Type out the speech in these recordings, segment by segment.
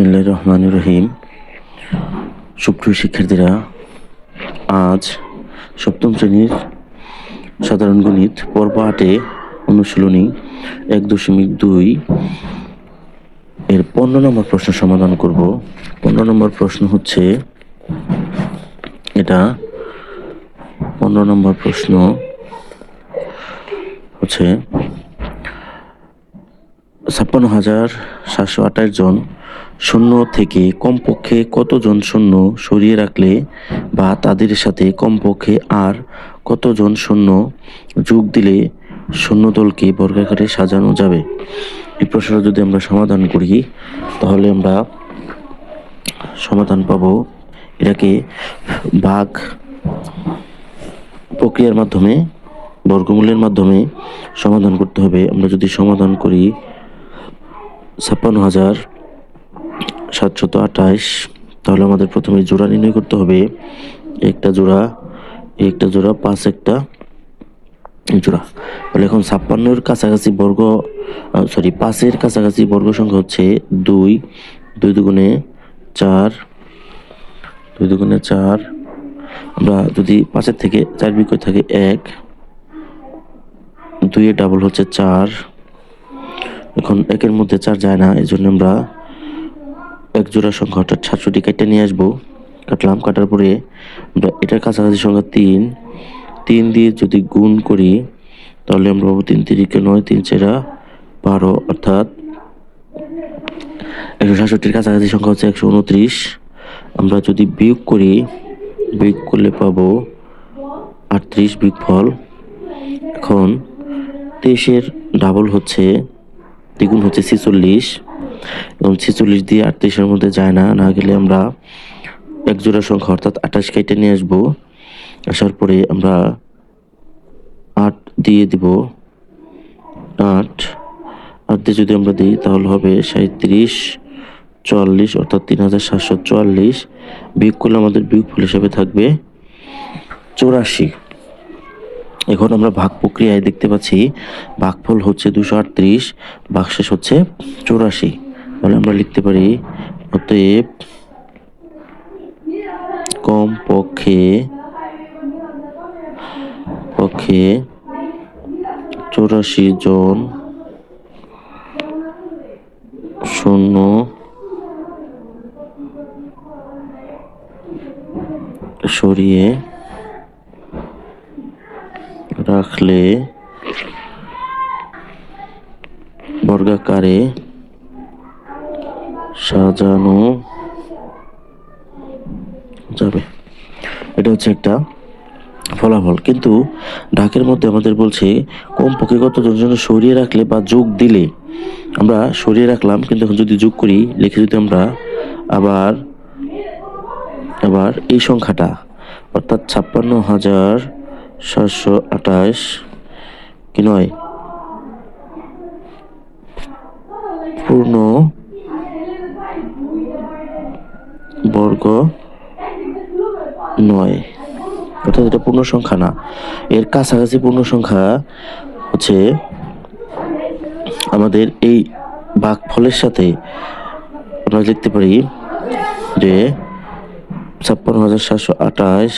বিসমিল্লাহির রহমানির রহিম। সুপ্রিয় শিক্ষার্থীরা, আজ সপ্তম শ্রেণীর সাধারণ গণিত পর্ব 8 অনুশীলনী 1.2 এর 15 নম্বর প্রশ্ন সমাধান করব। 15 নম্বর প্রশ্ন হচ্ছে এটা 15 নম্বর প্রশ্ন হচ্ছে 56,728 জন শূন্য থেকে কমপক্ষে কতজন শূন্য সরিয়ে রাখলে বা তাদের সাথে কমপক্ষে আর কতজন শূন্য যোগ দিলে শূন্য দলকে বর্গাকারে সাজানো যাবে। এই প্রশ্নটা যদি আমরা সমাধান করি তাহলে আমরা সমাধান পাবো। এটাকে ভাগ প্রক্রিয়ার মাধ্যমে বর্গমূলের মাধ্যমে সমাধান করতে হবে। আমরা যদি সমাধান করি 56,728, তাহলে আমাদের প্রথমে জোড়া নির্ণয় করতে হবে। একটা জোড়া 5 একটা জোড়া। তাহলে এখন 56-এর কাছাকাছি 5-এর কাছাকাছি বর্গ সংখ্যা হচ্ছে 2 দুগুণে 4। আমরা যদি 5-এর থেকে 4 বিয়োগ করে থাকে 1, 2-এর ডাবল হচ্ছে 4। এখন 1-এর মধ্যে 4 যায় না, এই জন্য আমরা এক জোড়া সংখ্যা অর্থাৎ 67 কেটে নিয়ে আসবো। কাটার পরে আমরা এটার কাছাকাছি সংখ্যা 3 দিয়ে যদি গুণ করি তাহলে আমরা পাবো 3 3 9, 3 4 12, অর্থাৎ 167-এর কাছাকাছি সংখ্যা হচ্ছে 129। আমরা যদি বিয়োগ করলে পাবো 38 বিয়োগফল। এখন 23-এর ডাবল হচ্ছে দ্বিগুণ হচ্ছে 46, এবং 46 দিয়ে 38-এর মধ্যে যায় না গেলে আমরা এক জোড়া সংখ্যা অর্থাৎ 28 কেটে নিয়ে আসবো। আসার পরে আমরা 8 দিয়ে দিব। 8 দিয়ে যদি আমরা দিই তাহলে হবে 37 44, অর্থাৎ 3744। বিয়োগ করলে আমাদের বিয়োগফল হিসেবে থাকবে 84। এখন আমরা ভাগ প্রক্রিয়ায় দেখতে পাচ্ছি ভাগফল হচ্ছে 238, ভাগশেষ হচ্ছে 84। তাহলে আমরা লিখতে পারি অতএব কমপক্ষে 84 জন শূন্য সরিয়ে রাখলে বর্গাকারে সাজানো যাবে। এটা হচ্ছে একটা ফলাফল, কিন্তু ঢাকের মধ্যে আমাদের বলছে কমপক্ষে কতজন জন্য সরিয়ে রাখলে বা যোগ দিলে। আমরা সরিয়ে রাখলাম, কিন্তু এখন যদি যোগ করি লিখে যদি আমরা আবার এই সংখ্যাটা অর্থাৎ 56,728 কি নয় পূর্ণ বর্গ নয়, অর্থাৎ এটা পূর্ণ সংখ্যা না। এর কাছাকাছি পূর্ণ সংখ্যা হচ্ছে আমাদের এই ভাগফলের সাথে আমরা লিখতে পারি যে 56,728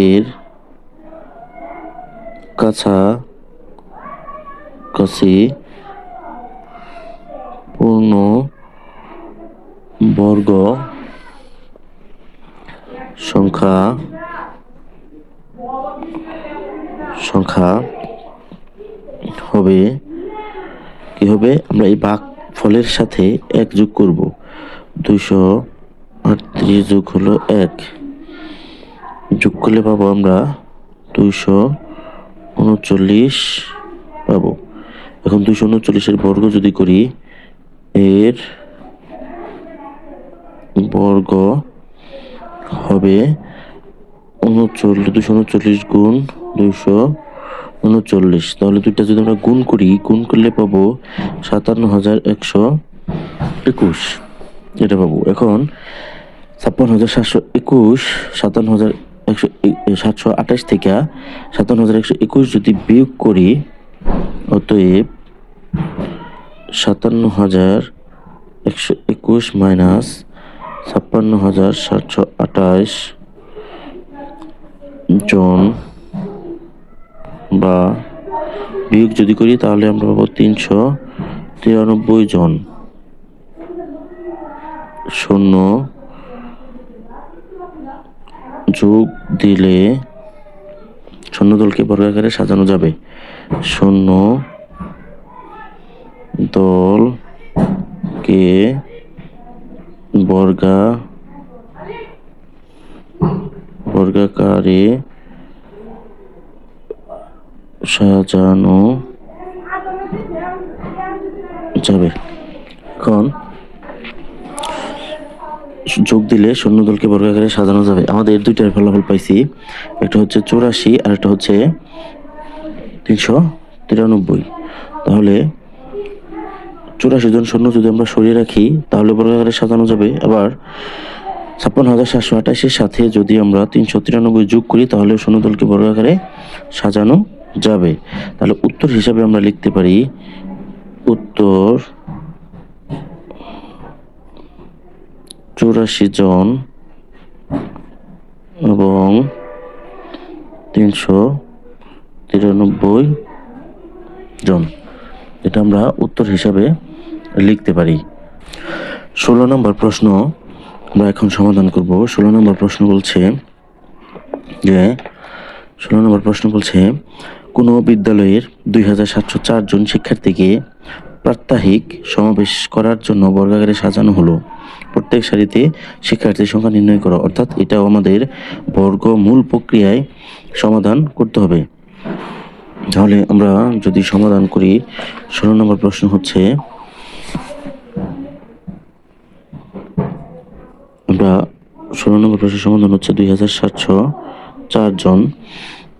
এর কাছাকাছি পূর্ণ বর্গ সংখ্যা হবে কি হবে, আমরা এই ভাগফলের সাথে 1 যোগ করব। 238 যোগ হলো 1, যোগ করলে পাবো আমরা 239 পাবো। এখন 239-এর বর্গ যদি করি, এর বর্গ হবে 239 গুণ 239। তাহলে দুইটা যদি আমরা গুণ করলে পাবো 57,121, এটা পাবো। এখন 56,721 57,728 থেকে 57,121 যদি বিয়োগ করি, অতএব 57,121 121 মাইনাস 56,728 জন বা বিয়োগ যদি করি তাহলে আমরা পাবো 393 জন। শূন্য যোগ দিলে শূন্য দলকে বর্গাকারে সাজানো যাবে। শূন্য দলকে বর্গাকারে সাজানো যাবে। এখন যোগ দিলে শূন্য দলকে বর্গাকারে সাজানো যাবে। আমাদের দুইটার ফলাফল পাইছি, একটা হচ্ছে 84 আর একটা হচ্ছে 393। তাহলে 84 জন শূন্য যদি আমরা সরিয়ে রাখি তাহলে বর্গাকারে সাজানো যাবে। আবার 56,728 সাথে যদি আমরা 393 যোগ করি তাহলে শূন্য দলকে বর্গাকারে সাজানো যাবে। তাহলে উত্তর হিসাবে আমরা লিখতে পারি উত্তর 84 জন এবং 393 জন, এটা আমরা উত্তর হিসাবে লিখতে পারি। 16 নম্বর প্রশ্ন আমরা এখন সমাধান করব। 16 নম্বর প্রশ্ন বলছে কোনো বিদ্যালয়ের 2704 জন শিক্ষার্থীকে প্রাত্যহিক সমাবেশ করার জন্য বর্গাকারে সাজানো হলো। প্রত্যেক সারিতে শিক্ষার্থীর সংখ্যা নির্ণয় করো। অর্থাৎ এটাও আমাদের বর্গমূল প্রক্রিয়ায় সমাধান করতে হবে। তাহলে আমরা যদি সমাধান করি, 16 নম্বর প্রশ্ন হচ্ছে আমরা 16 নম্বর প্রশ্নের সমাধান হচ্ছে 2704 জন।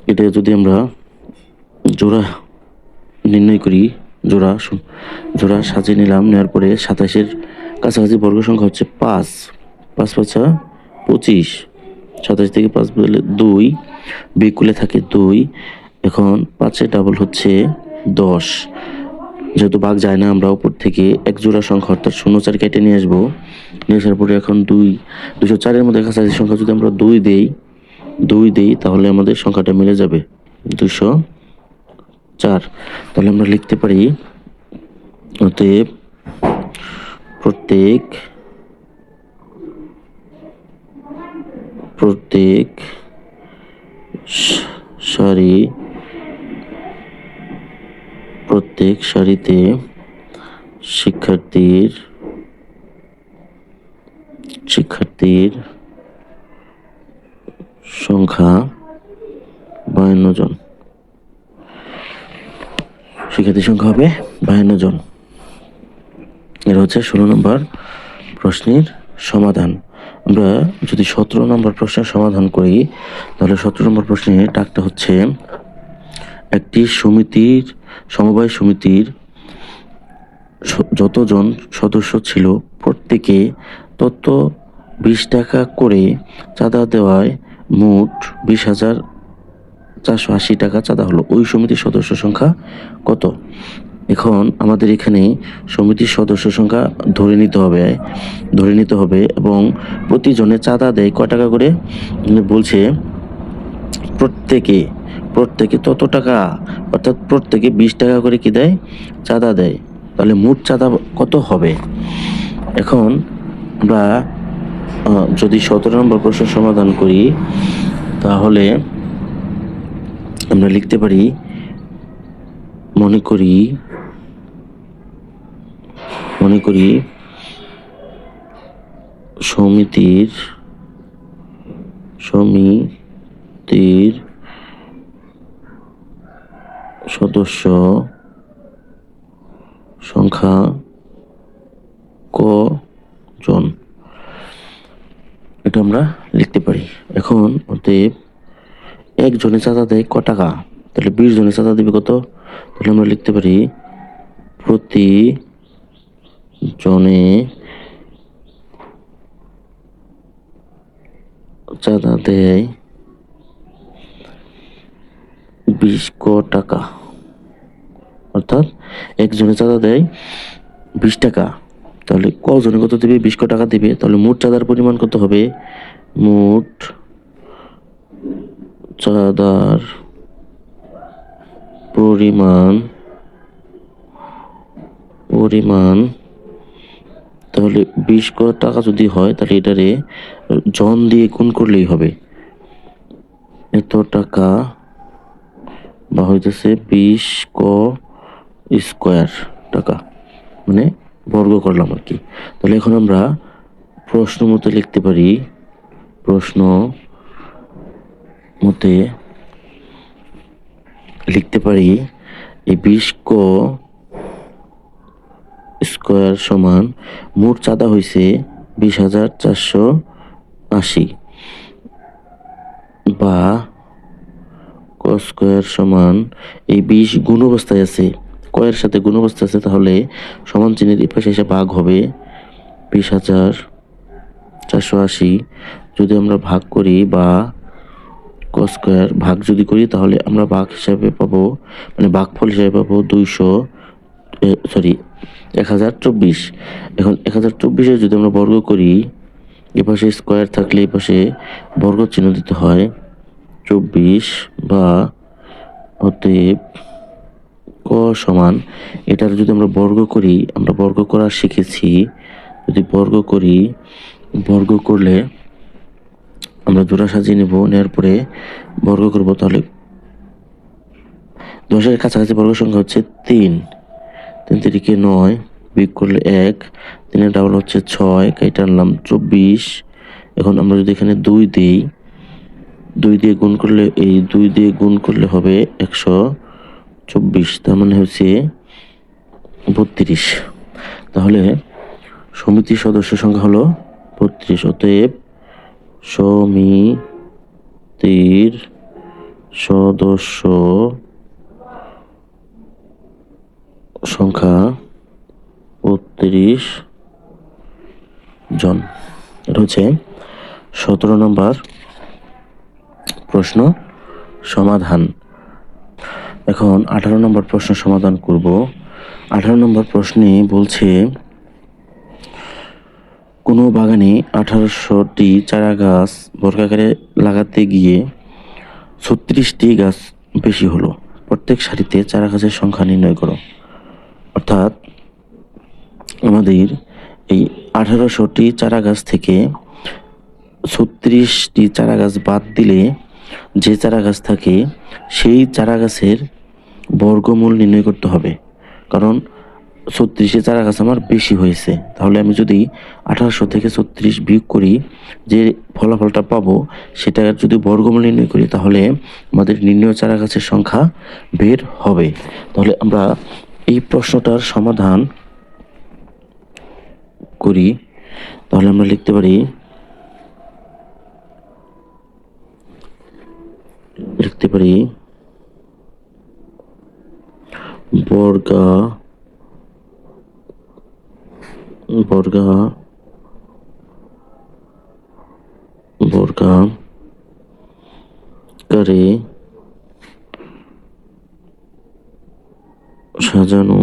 এটা যদি আমরা জোড়া নির্ণয় করি, জোড়া সাজিয়ে নিলাম, নেওয়ার পরে 27-এর কাছাকাছি বর্গ সংখ্যা হচ্ছে 5, 5 5 25, 27 থেকে 5 বলে 2, বিকুলে থাকে 2। এখন 5-এর ডাবল হচ্ছে 10। যেহেতু ভাগ যায় না, আমরা উপর থেকে এক জোড়া সংখ্যা অর্থাৎ 0 4 কেটে নিয়ে আসবো। নিয়ে আসার পরে এখন 204-এর মধ্যে কাছাকাছি সংখ্যা যদি আমরা 2 দেই তাহলে আমাদের সংখ্যাটা মিলে যাবে 204। তাহলে আমরা লিখতে পারি অতএব প্রত্যেক সারিতে শিক্ষার্থীর সংখ্যা 52 জন। শিক্ষার্থীর সংখ্যা হবে 52 জন। এর হচ্ছে 16 নম্বর প্রশ্নের সমাধান। আমরা যদি 17 নম্বর প্রশ্নের সমাধান করি তাহলে 17 নম্বর প্রশ্নের টাকটা হচ্ছে একটি সমবায় সমিতির যতজন সদস্য ছিল প্রত্যেকে তত 20 টাকা করে চাঁদা দেওয়ায় মোট 20,480 টাকা চাঁদা হলো। ওই সমিতির সদস্য সংখ্যা কত? এখন আমাদের এখানে সমিতির সদস্য সংখ্যা ধরে নিতে হবে এবং প্রতিজনে চাঁদা দেয় কয় টাকা করে বলছে, প্রত্যেকে তত টাকা, অর্থাৎ প্রত্যেকে 20 টাকা করে কি দেয়, চাঁদা দেয়। তাহলে মোট চাঁদা কত হবে? এখন আমরা যদি 17 নম্বর প্রশ্ন সমাধান করি তাহলে আমরা লিখতে পারি মনে করি সমিতির সদস্য সংখ্যা কজন, এটা আমরা লিখতে পারি। এখন অতএব একজনে চাঁদা দেয় ক টাকা, তাহলে 20 জনে চাঁদা দেবে কত? তাহলে আমরা লিখতে পারি প্রতি জনে চাঁদা দেয় 20 টাকা, অর্থাৎ একজনে চাঁদা দেয় 20 টাকা। তাহলে কজনে কত দেবে, 20 টাকা দেবে। তাহলে মোট চাঁদার পরিমাণ কত হবে, মোট চাঁদার পরিমাণ পরিমাণ তাহলে 20 টাকা যদি হয় তাহলে এটারে জন দিয়ে গুণ করলেই হবে। এত টাকা বা হইতেছে 20 স্কোয়ার টাকা, মানে বর্গ করলাম আর কি। তাহলে এখন আমরা প্রশ্ন মতে লিখতে পারি, প্রশ্ন মতে লিখতে পারি এই 20 স্কোয়ার সমান মোট চাঁদা হয়েছে 20,480, বা ক স্কোয়ার সমান এই 20 গুণ অবস্থায় আছে, কয়ের সাথে গুণ অবস্থায় আছে, তাহলে সমান চিহ্নের এই পাশে এসে ভাগ হবে 20,480। যদি আমরা ভাগ করি বা ক স্কোয়ার ভাগ যদি করি তাহলে আমরা ভাগ হিসাবে পাবো, মানে ভাগফল হিসাবে পাবো 1024। এখন 1024 যদি আমরা বর্গ করি, এ পাশে স্কোয়ার থাকলে এ পাশে বর্গ চিহ্ন দিতে হয় 24, বা অতএব ক সমান এটার যদি আমরা বর্গ করি, আমরা বর্গ করা শিখেছি, যদি বর্গ করি, বর্গ করলে আমরা জোড়া সাজিয়ে নেব, নেওয়ার পরে বর্গ করব, তাহলে 10-এর কাছাকাছি বর্গ সংখ্যা হচ্ছে 3, 3 তিরিকে 9, বিয়োগ করলে 1, 3 ডাবল হচ্ছে 6, কেটে আনলাম 24। এখন আমরা যদি এখানে 2 দিই, 2 দিয়ে গুণ করলে, এই 2 দিয়ে গুণ করলে হবে 124, তার মানে হচ্ছে 32। তাহলে সমিতির সদস্য সংখ্যা হলো 32। অতএব সমিতির সদস্য সংখ্যা 32 জন। এটা হচ্ছে 17 নম্বর প্রশ্ন সমাধান। এখন 18 নম্বর প্রশ্ন সমাধান করব। 18 নম্বর প্রশ্নে বলছে কোনো বাগানে 1800টি চারা গাছ বর্গাকারে লাগাতে গিয়ে 36টি গাছ বেশি হলো, প্রত্যেক সারিতে চারা গাছের সংখ্যা নির্ণয় করো। অর্থাৎ আমাদের এই 1800টি চারা গাছ থেকে 36টি চারা গাছ বাদ দিলে যে চারা গাছ থাকে সেই চারা গাছের বর্গমূল নির্ণয় করতে হবে, কারণ 36 চারা গাছ আমার বেশি হয়েছে। তাহলে আমি যদি 1800 থেকে 36 বিয়োগ করি, যে ফলাফলটা পাবো সেটার যদি বর্গমূল নির্ণয় করি তাহলে আমাদের নির্ণয় চারা গাছের সংখ্যা বের হবে। তাহলে আমরা এই প্রশ্নটার সমাধান করি। তাহলে আমরা লিখতে পারি, বর্গাকারে সাজানো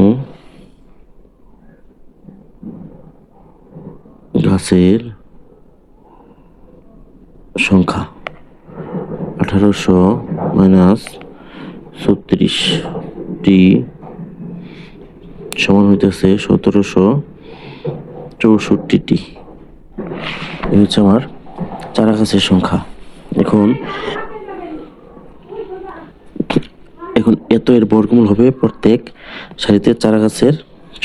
গাছের সংখ্যা 1800 মাইনাস 36টি সমান হইতেছে 1764টি। এই হচ্ছে আমার চারা গাছের সংখ্যা। এখন এত এর বর্গমূল হবে প্রত্যেক সারিতে চারা গাছের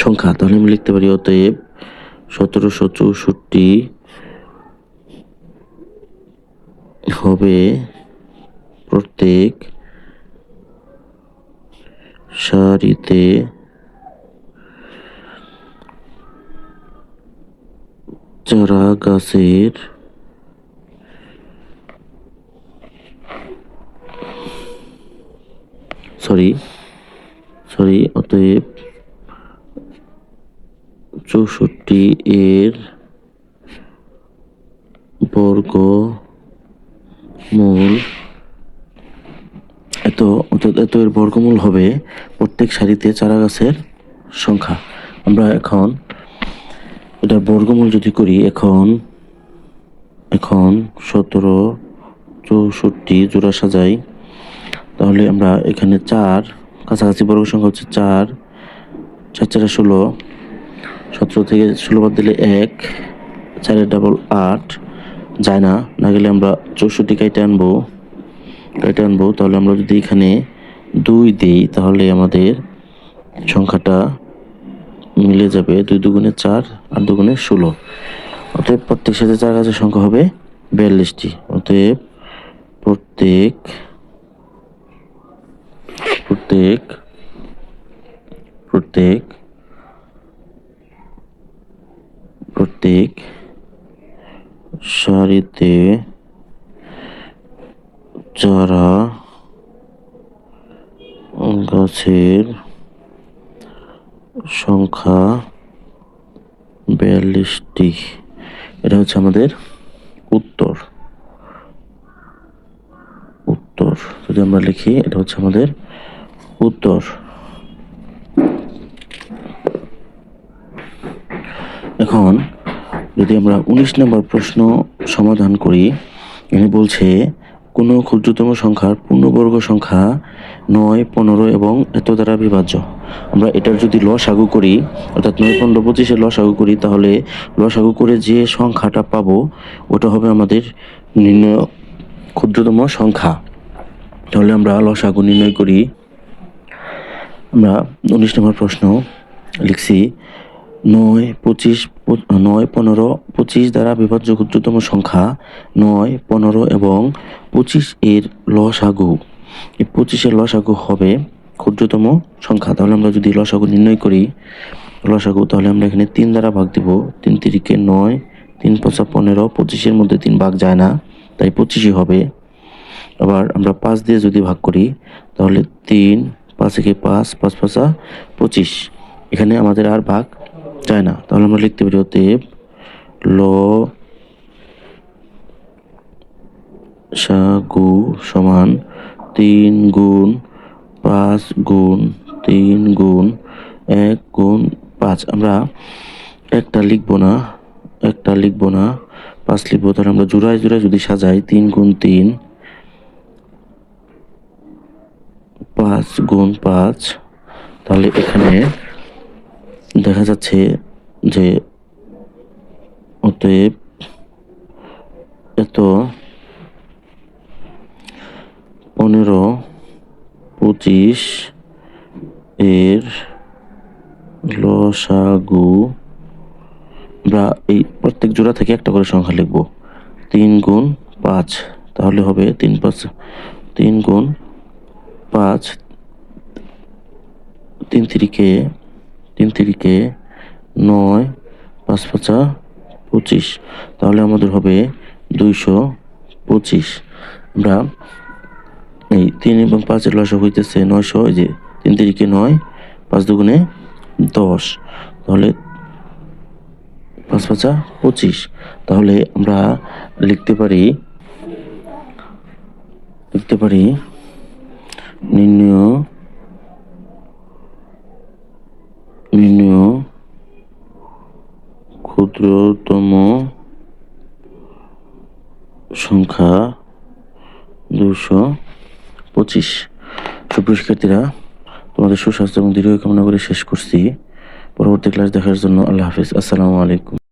সংখ্যা। তাহলে আমি লিখতে পারি অতএব 1764 হবে প্রত্যেক সারিতে চারা গাছের অতএব 64 এর বর্গমূল এত এর বর্গমূল হবে প্রত্যেক সারিতে চারা গাছের সংখ্যা। আমরা এখন এটার বর্গমূল যদি করি এখন 17 64 জোড়া সাজাই, তাহলে আমরা এখানে 4 কাছাকাছি বর্গ সংখ্যা হচ্ছে 4, 4 4 16, 17 থেকে 16 বাদ দিলে 1, 4 ডাবল 8 যায় না, না গেলে আমরা 64 কেটে আনবো। তাহলে আমরা যদি এখানে 2 দিই তাহলে আমাদের সংখ্যাটা মিলে যাবে, 2 দুগুণে 4 আর দুগুণে 16। অতএব প্রত্যেক সাথে 4 গাছের সংখ্যা হবে 42টি। অতএব প্রত্যেক সারিতে চারা গাছের সংখ্যা 42টি। এটা হচ্ছে আমাদের উত্তর। যদি আমরা লিখি, এটা হচ্ছে আমাদের উত্তর। এখন যদি আমরা 19 নম্বর প্রশ্ন সমাধান করি, এখানে বলছে কোনো ক্ষুদ্রতম সংখ্যার পূর্ণবর্গ সংখ্যা 9, 15 এবং এত দ্বারা বিভাজ্য। আমরা এটার যদি লসাগু করি, অর্থাৎ 9, 15, 25-এর লসাগু করি, তাহলে লসাগু করে যে সংখ্যাটা পাবো ওটা হবে আমাদের নির্ণয় ক্ষুদ্রতম সংখ্যা। তাহলে আমরা লসাগু নির্ণয় করি। আমরা 19 নম্বর প্রশ্ন লিখছি 9, 15, 25 দ্বারা বিভাজ্য ক্ষুদ্রতম সংখ্যা 9, 15 এবং 25 এর লসাগু। এই 25-এর লসাগু হবে ক্ষুদ্রতম সংখ্যা। তাহলে আমরা যদি লসাগু নির্ণয় করি, তাহলে আমরা এখানে 3 দ্বারা ভাগ দিব। 3 3 9, 3 5 15, 25-এর মধ্যে 3 ভাগ যায় না, তাই 25ই হবে। আবার আমরা 5 দিয়ে যদি ভাগ করি, তাহলে 3, 5 একে 5, 5 5 25, এখানে আমাদের আর ভাগ যায় না। তাহলে আমরা লিখতে পারি অতএব লসাগু সমান 3 গুণ 5 গুণ 3 গুণ 1 গুণ 5। আমরা একটা লিখবো না, 5 লিখবো। তাহলে আমরা জোড়ায় যদি সাজাই, 3 গুণ 3, 5 গুণ 5, তাহলে এখানে দেখা যাচ্ছে যে অতএব এত 15, 25 এর লসাগু। আমরা এই প্রত্যেক জোড়া থেকে একটা করে সংখ্যা লিখব। 3 গুণ 5, তাহলে হবে 3 গুণ 5, 3 3 9, 5 5 25, তাহলে আমাদের হবে 225। আমরা এই 3 এবং 5-এর লসাগু হইতেছে 900, এই যে 3 3 9, 5 দুগুণে 10, তাহলে 5 5 25। তাহলে আমরা লিখতে পারি নির্ণয় ক্ষুদ্রতম সংখ্যা 225। সুপ্রিয় শিক্ষার্থীরা, তোমাদের সুস্বাস্থ্য এবং দীর্ঘ কামনা করে শেষ করছি। পরবর্তী ক্লাস দেখার জন্য আল্লাহ হাফেজ। আসসালামু আলাইকুম।